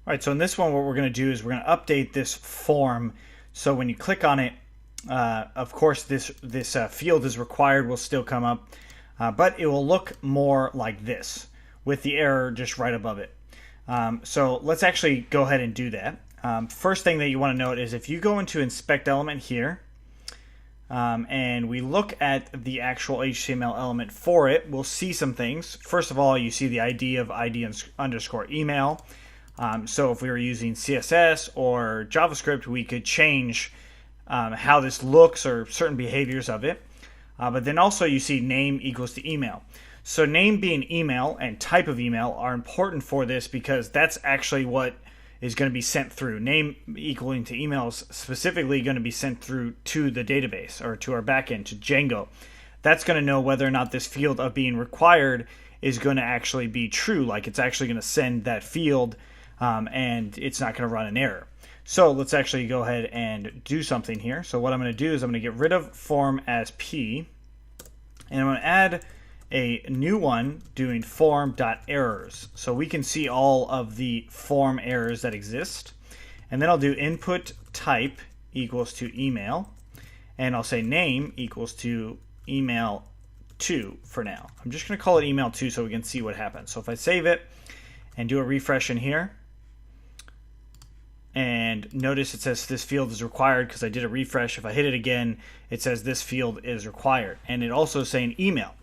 All right, so in this one, what we're going to do is we're going to update this form. So when you click on it, of course, this field is required will still come up, but it will look more like this with the error just right above it. So let's actually go ahead and do that. First thing that you want to note is if you go into inspect element here, and we look at the actual HTML element for it, we'll see some things. First of all, you see the ID of ID_email. So if we were using CSS or JavaScript, we could change how this looks or certain behaviors of it. But then also you see name equals to email. So name being email and type of email are important for this because that's actually what is going to be sent through. Name equaling to email is specifically going to be sent through to the database or to our backend, to Django. That's going to know whether or not this field of being required is going to actually be true, like it's actually going to send that field and it's not going to run an error. So let's actually go ahead and do something here. So what I'm going to do is I'm going to get rid of form as P, and I'm going to add a new one doing form.errors. So we can see all of the form errors that exist. And then I'll do input type equals to email. And I'll say name equals to email 2 for now. I'm just going to call it email 2 so we can see what happens. So if I save it and do a refresh in here, and notice it says this field is required because I did a refresh. If I hit it again, it says this field is required. And it also is saying email.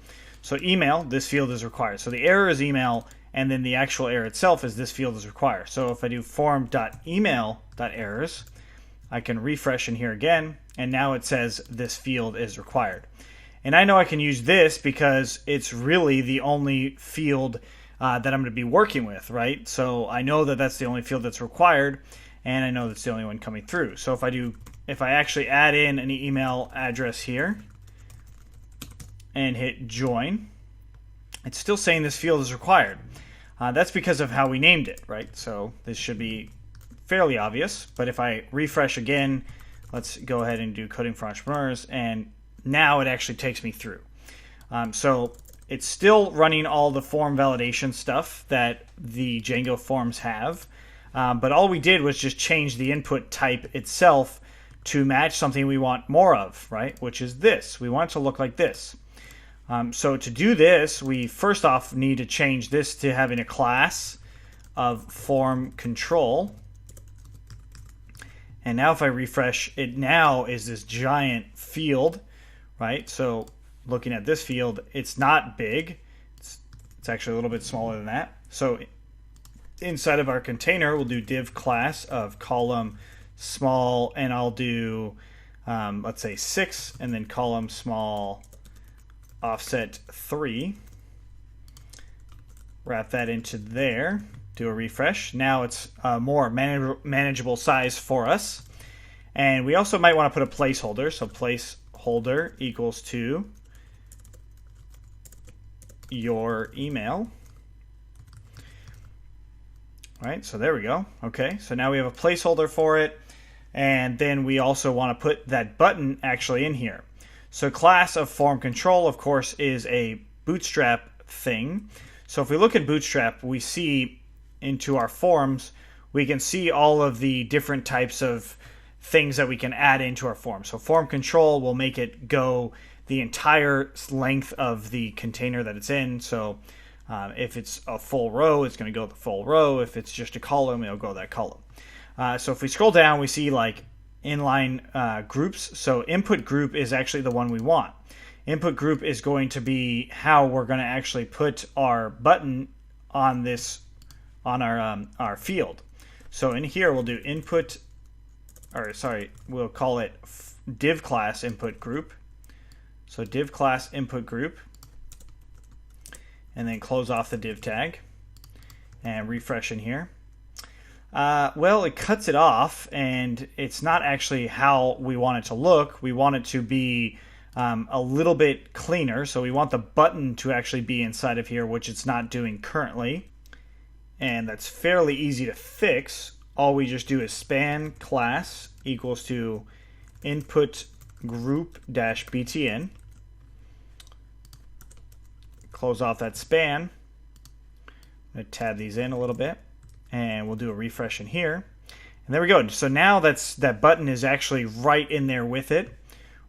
So email, this field is required. So the error is email, and then the actual error itself is this field is required. So if I do form.email.errors, I can refresh in here again, and now it says this field is required. And I know I can use this because it's really the only field that I'm going to be working with, right? So I know that that's the only field that's required, and I know that's the only one coming through. So if I actually add in an email address here and hit join, it's still saying this field is required. That's because of how we named it, right? So this should be fairly obvious. But if I refresh again, let's go ahead and do coding for entrepreneurs, and now it actually takes me through. So it's still running all the form validation stuff that the Django forms have. But all we did was just change the input type itself to match something we want more of, right? Which is this. We want it to look like this. So to do this, we first off need to change this to having a class of form control. And now if I refresh, it now is this giant field, right? So looking at this field, it's not big. It's actually a little bit smaller than that. So inside of our container, we'll do div class of column small, and I'll do, let's say 6, and then column small offset 3. Wrap that into there. Do a refresh. Now it's a more manageable size for us. And we also might want to put a placeholder. So placeholder equals to your email. All right, so there we go. Okay, so now we have a placeholder for it. And then we also want to put that button actually in here. So class of form control, of course, is a Bootstrap thing. So if we look at Bootstrap, we see into our forms, we can see all of the different types of things that we can add into our form. So form control will make it go the entire length of the container that it's in. So if it's a full row, it's going to go the full row. If it's just a column, it'll go that column. So if we scroll down, we see like inline groups. So input group is actually the one we want. Input group is going to be how we're going to actually put our button on this, on our field. So in here we'll do input, or sorry, we'll call it div class input group. So div class input group, and then close off the div tag and refresh in here. Well, it cuts it off, and it's not actually how we want it to look. We want it to be a little bit cleaner, so we want the button to actually be inside of here, which it's not doing currently. And that's fairly easy to fix. All we just do is span class equals to input group dash btn. Close off that span. I'm going to tab these in a little bit. and we'll do a refresh in here. And there we go. So now that button is actually right in there with it,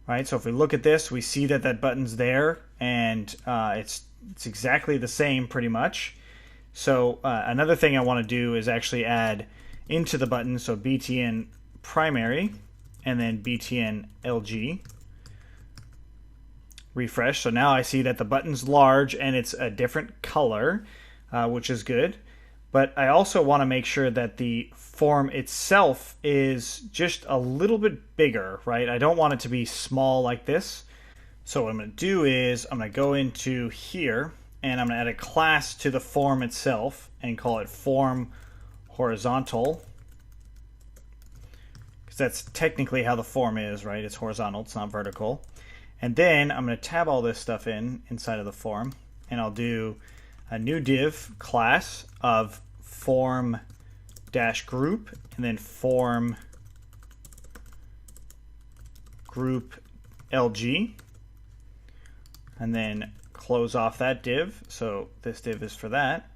right? So if we look at this, we see that button's there, and it's exactly the same pretty much. So another thing I want to do is actually add into the button, so BTN primary and then BTN LG. Refresh. So now I see that the button's large and it's a different color, which is good. But I also want to make sure that the form itself is just a little bit bigger, right? I don't want it to be small like this. So what I'm going to do is I'm going to go into here and I'm going to add a class to the form itself and call it form horizontal. Because that's technically how the form is, right? It's horizontal, it's not vertical. And then I'm going to tab all this stuff inside of the form, and I'll do a new div class of form dash group and then form group LG, and then close off that div. So this div is for that.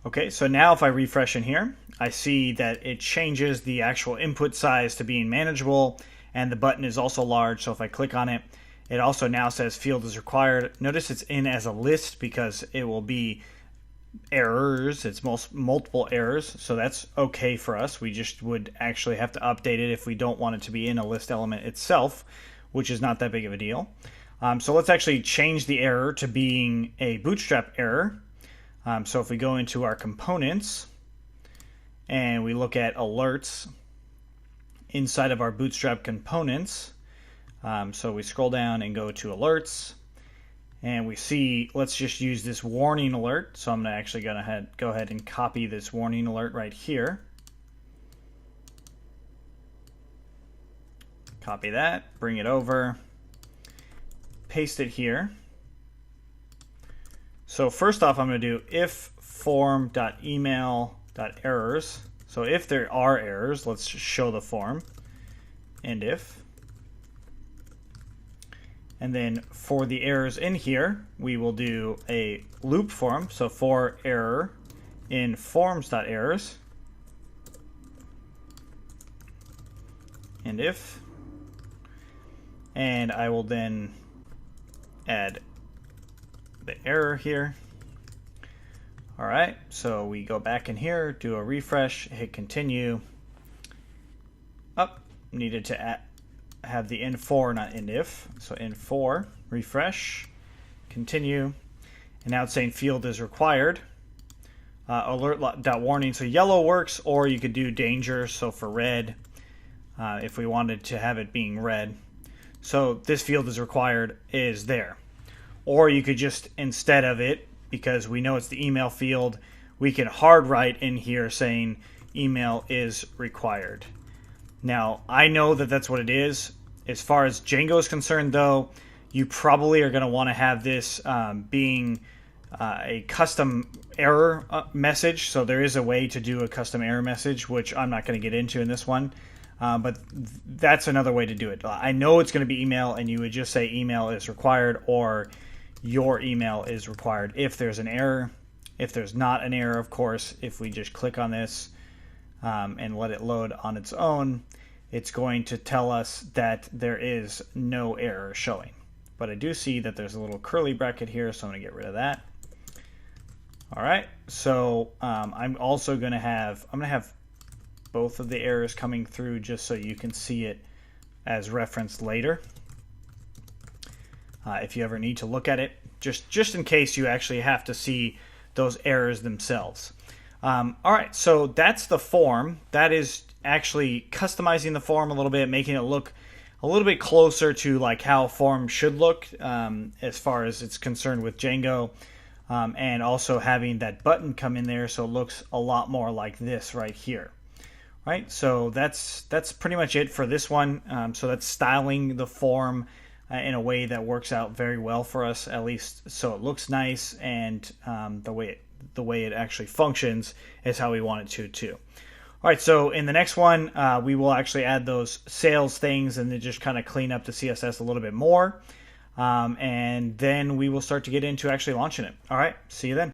Okay, so now if I refresh in here, I see that it changes the actual input size to being manageable, and the button is also large. So if I click on it, it also now says field is required. Notice it's in as a list because it will be errors. It's multiple errors, so that's okay for us. We just would actually have to update it if we don't want it to be in a list element itself, which is not that big of a deal. So let's actually change the error to being a Bootstrap error. So if we go into our components and we look at alerts inside of our Bootstrap components, so we scroll down and go to alerts, and we see, let's just use this warning alert. So I'm actually going to go ahead and copy this warning alert right here. Copy that, bring it over, paste it here. So first off, I'm going to do if form.email.errors. So if there are errors, let's just show the form, and if. And then for the errors in here, we will do a loop form. So for error in forms.errors, and if. And I will then add the error here. All right, so we go back in here, do a refresh, hit continue. Needed to have the in4, not in if. So in4, refresh, continue, and now it's saying field is required. Alert.warning, so yellow works, or you could do danger, so for red, if we wanted to have it being red. So this field is required is there. Or you could just, instead of it, because we know it's the email field, we can hard write in here saying email is required. Now, I know that that's what it is. As far as Django is concerned, though, you probably are going to want to have this being a custom error message. So there is a way to do a custom error message, which I'm not going to get into in this one. But that's another way to do it. I know it's going to be email, and you would just say email is required, or your email is required if there's an error. If there's not an error, of course, if we just click on this and let it load on its own, it's going to tell us that there is no error showing. But I do see that there's a little curly bracket here, so I'm going to get rid of that. All right, so I'm also going to have both of the errors coming through just so you can see it as referenced later. If you ever need to look at it, just in case you actually have to see those errors themselves. All right, so that's the form. That is actually customizing the form a little bit, making it look a little bit closer to like how a form should look as far as it's concerned with Django, and also having that button come in there so it looks a lot more like this right here. Right, so that's pretty much it for this one. So that's styling the form in a way that works out very well for us, at least so it looks nice, and the way it actually functions is how we want it to too. All right, so in the next one, we will actually add those sales things and then just kind of clean up the CSS a little bit more, and then we will start to get into actually launching it. All right, see you then.